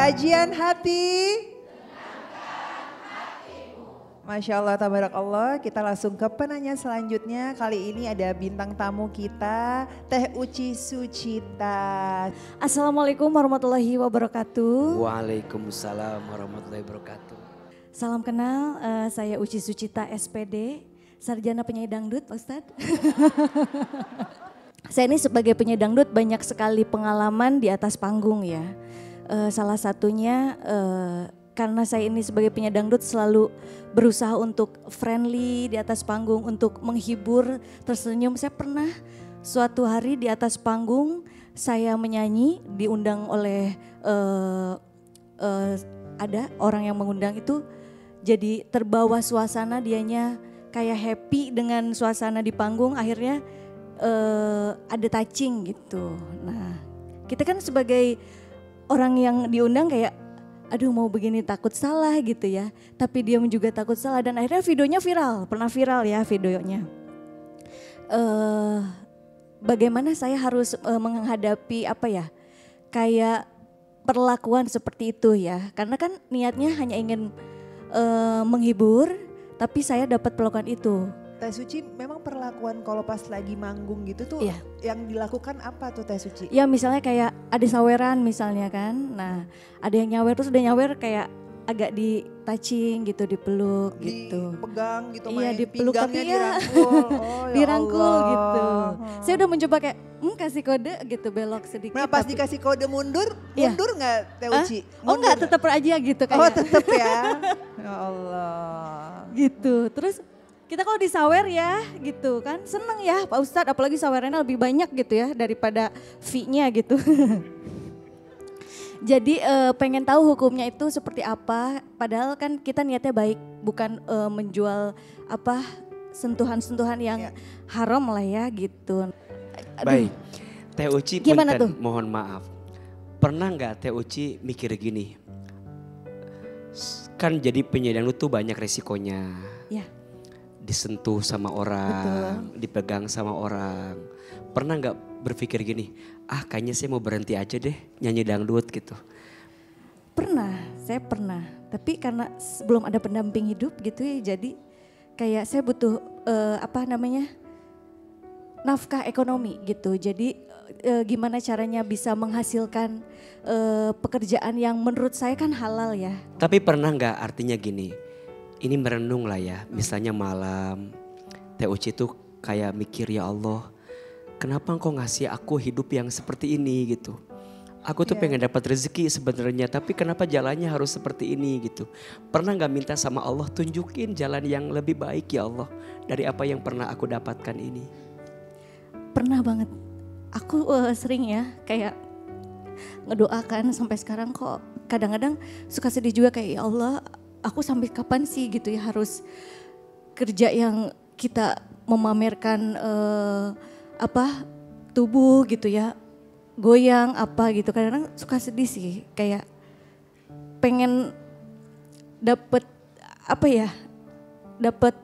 Kajian hati. Masya Allah, tabarakallah. Kita langsung ke penanya selanjutnya. Kali ini ada bintang tamu kita, Teh Uci Sucita. Assalamualaikum warahmatullahi wabarakatuh. Waalaikumsalam warahmatullahi wabarakatuh. Salam kenal, saya Uci Sucita SPD, sarjana penyanyi dangdut Pak Ustadz. Saya ini sebagai penyanyi dangdut banyak sekali pengalaman di atas panggung ya. Salah satunya karena saya ini sebagai penyanyi dangdut selalu berusaha untuk friendly di atas panggung, untuk menghibur, tersenyum. Saya pernah suatu hari di atas panggung saya menyanyi, diundang oleh ada orang yang mengundang itu, jadi terbawa suasana, dianya kayak happy dengan suasana di panggung, akhirnya ada touching gitu. Nah, kita kan sebagai orang yang diundang kayak aduh mau begini takut salah gitu ya. Tapi dia juga takut salah dan akhirnya videonya viral, pernah viral ya videonya. Bagaimana saya harus menghadapi apa ya, kayak perlakuan seperti itu ya. Karena kan niatnya hanya ingin menghibur, tapi saya dapat perlakuan itu. Teh Suci, memang perlakuan kalau pas lagi manggung gitu tuh Iya. yang dilakukan apa tuh Teh Suci? Ya misalnya kayak ada saweran misalnya kan. Nah ada yang nyawer terus udah nyawer kayak agak di touching gitu, dipeluk gitu. Dipegang gitu, Iya main dipeluk tapi pinggangnya ya dirangkul. Oh, ya dirangkul Allah. gitu. Saya udah mencoba kayak kasih kode gitu, belok sedikit. Nah pas tapi- dikasih kode mundur, Iya. mundur nggak Teh Uci? Oh enggak, tetap aja gitu kayak. Oh tetep ya. Ya Allah. Gitu. Terus kita kalau disawer ya gitu kan seneng ya Pak Ustadz, apalagi sawerannya lebih banyak gitu ya daripada fee-nya gitu. Jadi pengen tahu hukumnya itu seperti apa, padahal kan kita niatnya baik, bukan menjual apa sentuhan-sentuhan yang haram lah ya gitu. Aduh, Baik, Teh Uci Gimana punten, tuh? mohon maaf. Pernah nggak Teh Uci mikir gini? Kan jadi penyanyi dangdut tuh banyak resikonya. Ya. Disentuh sama orang, dipegang sama orang. Pernah nggak berpikir gini, kayaknya saya mau berhenti aja deh nyanyi dangdut gitu. Saya pernah. Tapi karena belum ada pendamping hidup gitu ya, jadi kayak saya butuh nafkah ekonomi gitu. Jadi gimana caranya bisa menghasilkan pekerjaan yang menurut saya kan halal ya. Tapi pernah nggak artinya gini, ini merenung lah ya, misalnya malam, Teh Uci tuh kayak mikir ya Allah, kenapa engkau ngasih aku hidup yang seperti ini gitu. Aku tuh pengen dapat rezeki sebenarnya, tapi kenapa jalannya harus seperti ini gitu. Pernah nggak minta sama Allah tunjukin jalan yang lebih baik ya Allah dari apa yang pernah aku dapatkan ini. Pernah banget. Aku sering ya kayak ngedoakan sampai sekarang kok kadang-kadang suka sedih juga kayak ya Allah, aku sampai kapan sih gitu ya harus kerja yang kita memamerkan tubuh gitu ya, goyang apa gitu. Kadang-kadang suka sedih sih, kayak pengen dapet dapet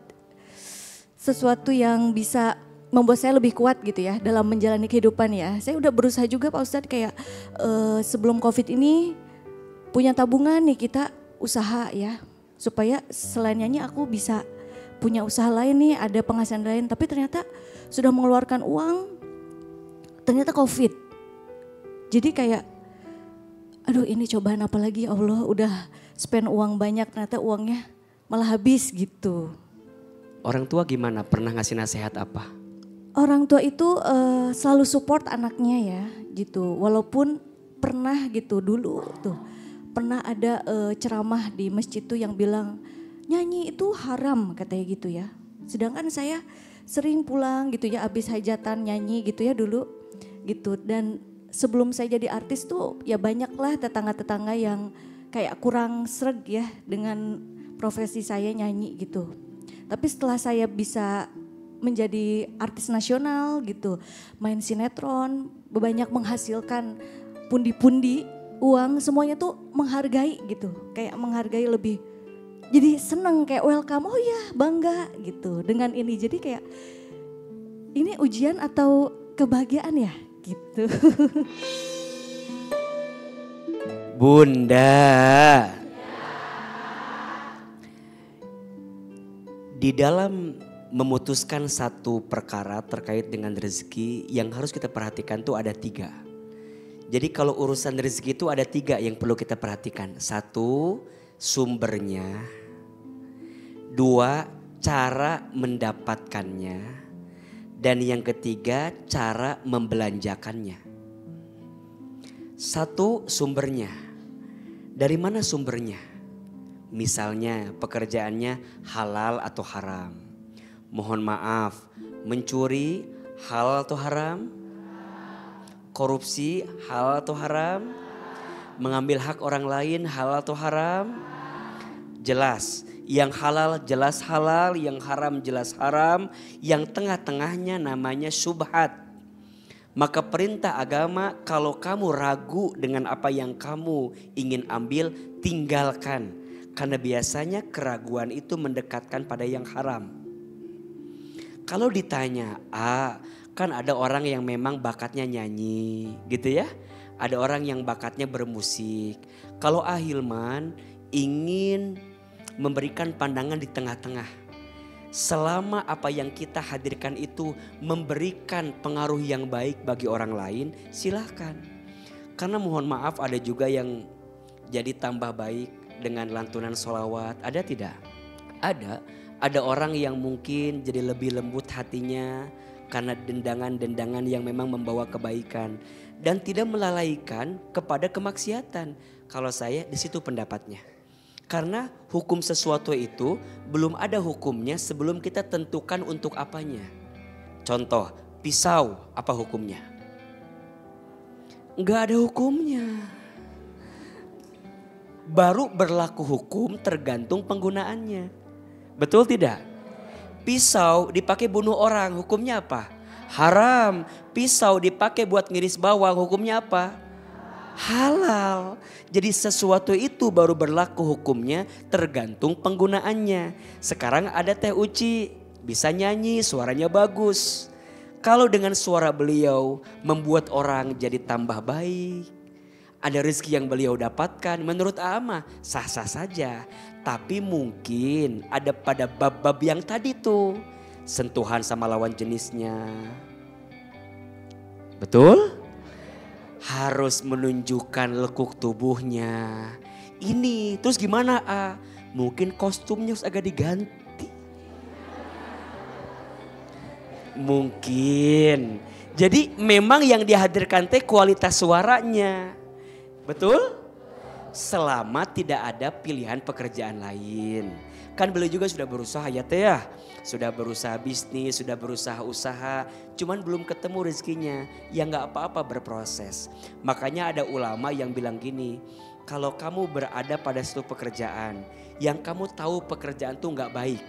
sesuatu yang bisa membuat saya lebih kuat gitu ya dalam menjalani kehidupan ya. Saya udah berusaha juga Pak Ustadz kayak sebelum COVID ini punya tabungan nih, kita usaha ya. Supaya selain nyanyi aku bisa punya usaha lain nih, ada penghasilan lain. Tapi ternyata sudah mengeluarkan uang, ternyata COVID. Jadi kayak aduh ini cobaan apa lagi ya Allah, udah spend uang banyak ternyata uangnya malah habis gitu. Orang tua gimana? Pernah ngasih nasihat apa? Orang tua itu selalu support anaknya ya gitu. Walaupun pernah gitu dulu tuh pernah ada ceramah di masjid tuh yang bilang nyanyi itu haram katanya gitu ya. Sedangkan saya sering pulang gitu ya abis hajatan nyanyi gitu ya dulu gitu. Dan sebelum saya jadi artis tuh ya banyaklah tetangga-tetangga yang kayak kurang sreg ya dengan profesi saya nyanyi gitu. Tapi setelah saya bisa menjadi artis nasional gitu, main sinetron, banyak menghasilkan pundi-pundi uang, semuanya tuh menghargai gitu, kayak menghargai lebih. Jadi seneng kayak welcome, oh ya bangga gitu dengan ini. Jadi kayak ini ujian atau kebahagiaan ya gitu. Bunda. Di dalam memutuskan satu perkara terkait dengan rezeki yang harus kita perhatikan tuh ada 3. Jadi kalau urusan rezeki itu ada 3 yang perlu kita perhatikan. 1, sumbernya. 2, cara mendapatkannya. Dan yang ketiga, cara membelanjakannya. 1, sumbernya. Dari mana sumbernya? Misalnya pekerjaannya halal atau haram. Mohon maaf, mencuri halal atau haram? Korupsi halal atau haram? Mengambil hak orang lain halal atau haram? Jelas, yang halal jelas halal, yang haram jelas haram, yang tengah-tengahnya namanya syubhat. Maka perintah agama, kalau kamu ragu dengan apa yang kamu ingin ambil, tinggalkan. Karena biasanya keraguan itu mendekatkan pada yang haram. Kalau ditanya, kan ada orang yang memang bakatnya nyanyi gitu ya. Ada orang yang bakatnya bermusik. Kalau Hilman ingin memberikan pandangan di tengah-tengah. Selama apa yang kita hadirkan itu memberikan pengaruh yang baik bagi orang lain, silahkan. Karena mohon maaf ada juga yang jadi tambah baik dengan lantunan sholawat, ada tidak? Ada orang yang mungkin jadi lebih lembut hatinya karena dendangan-dendangan yang memang membawa kebaikan dan tidak melalaikan kepada kemaksiatan. Kalau saya di situ pendapatnya. Karena hukum sesuatu itu belum ada hukumnya sebelum kita tentukan untuk apanya. Contoh, pisau apa hukumnya? Enggak ada hukumnya. Baru berlaku hukum tergantung penggunaannya. Betul tidak? Pisau dipakai bunuh orang, hukumnya apa? Haram. Pisau dipakai buat ngiris bawang, hukumnya apa? Halal. Jadi sesuatu itu baru berlaku hukumnya tergantung penggunaannya. Sekarang ada Teh Uci, bisa nyanyi, suaranya bagus. Kalau dengan suara beliau membuat orang jadi tambah baik. Ada rezeki yang beliau dapatkan, menurut Ama sah-sah saja. Tapi mungkin ada pada bab-bab yang tadi tuh. Sentuhan sama lawan jenisnya. Betul? Harus menunjukkan lekuk tubuhnya. Ini terus gimana Mungkin kostumnya harus agak diganti. Mungkin. Jadi memang yang dihadirkan teh kualitas suaranya. Betul? Selama tidak ada pilihan pekerjaan lain. Kan beliau juga sudah berusaha ya teh ya. Sudah berusaha bisnis, sudah berusaha usaha. Cuman belum ketemu rezekinya. Ya gak apa-apa berproses. Makanya ada ulama yang bilang gini. Kalau kamu berada pada suatu pekerjaan. Yang kamu tahu pekerjaan itu gak baik.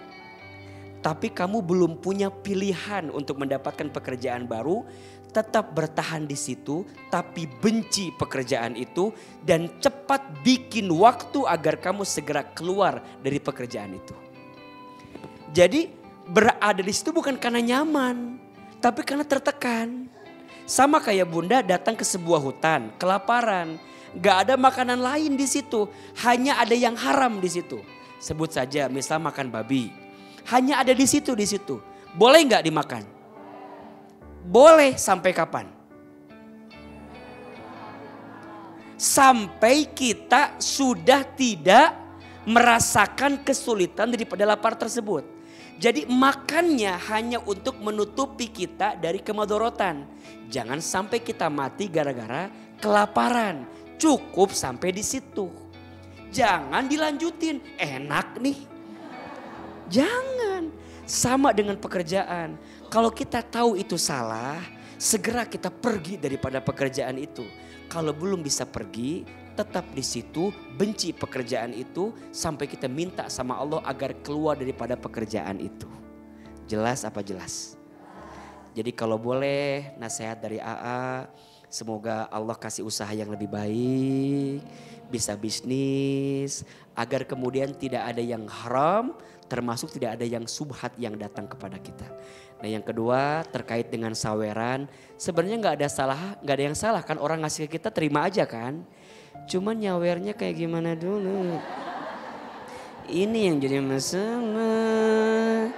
Tapi kamu belum punya pilihan untuk mendapatkan pekerjaan baru. Tetap bertahan di situ, tapi benci pekerjaan itu dan cepat bikin waktu agar kamu segera keluar dari pekerjaan itu. Jadi berada di situ bukan karena nyaman, tapi karena tertekan. Sama kayak Bunda datang ke sebuah hutan, kelaparan, gak ada makanan lain di situ, hanya ada yang haram di situ. Sebut saja, misal makan babi, hanya ada di situ, boleh nggak dimakan? Boleh sampai kapan? Sampai kita sudah tidak merasakan kesulitan daripada lapar tersebut. Jadi makannya hanya untuk menutupi kita dari kemadorotan. Jangan sampai kita mati gara-gara kelaparan. Cukup sampai di situ. Jangan dilanjutin, enak nih. Jangan. Sama dengan pekerjaan. Kalau kita tahu itu salah, segera kita pergi daripada pekerjaan itu. Kalau belum bisa pergi, tetap di situ, benci pekerjaan itu sampai kita minta sama Allah agar keluar daripada pekerjaan itu. Jelas apa jelas? Jadi kalau boleh nasihat dari AA, semoga Allah kasih usaha yang lebih baik, bisa bisnis, agar kemudian tidak ada yang haram, termasuk tidak ada yang subhat yang datang kepada kita. Nah yang kedua terkait dengan saweran, sebenarnya nggak ada yang salah kan, orang ngasih ke kita terima aja kan. Cuman nyawernya kayak gimana dulu. Ini yang jadi masalah.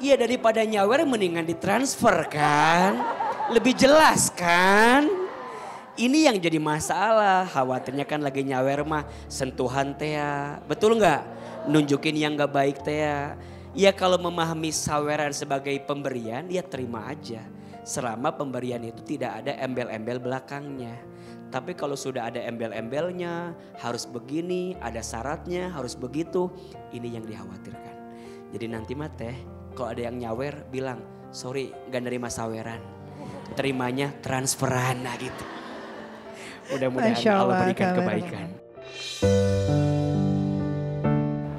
Iya daripada nyawer mendingan ditransfer kan. Lebih jelas kan. Ini yang jadi masalah. Khawatirnya kan lagi nyawer mah sentuhan Tea. Betul nggak? Nunjukin yang nggak baik Tea. Ya kalau memahami saweran sebagai pemberian ya terima aja. Selama pemberian itu tidak ada embel-embel belakangnya. Tapi kalau sudah ada embel-embelnya, harus begini, ada syaratnya, harus begitu. Ini yang dikhawatirkan. Jadi nanti mah teh, kalau ada yang nyawer bilang, sorry gak nerima saweran. Terimanya transferan nah gitu. Mudah-mudahan Allah berikan kebaikan.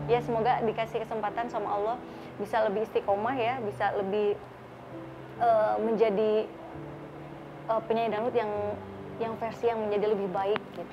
Ya semoga dikasih kesempatan sama Allah bisa lebih istiqomah ya, bisa lebih menjadi penyanyi dangdut yang versi yang menjadi lebih baik gitu.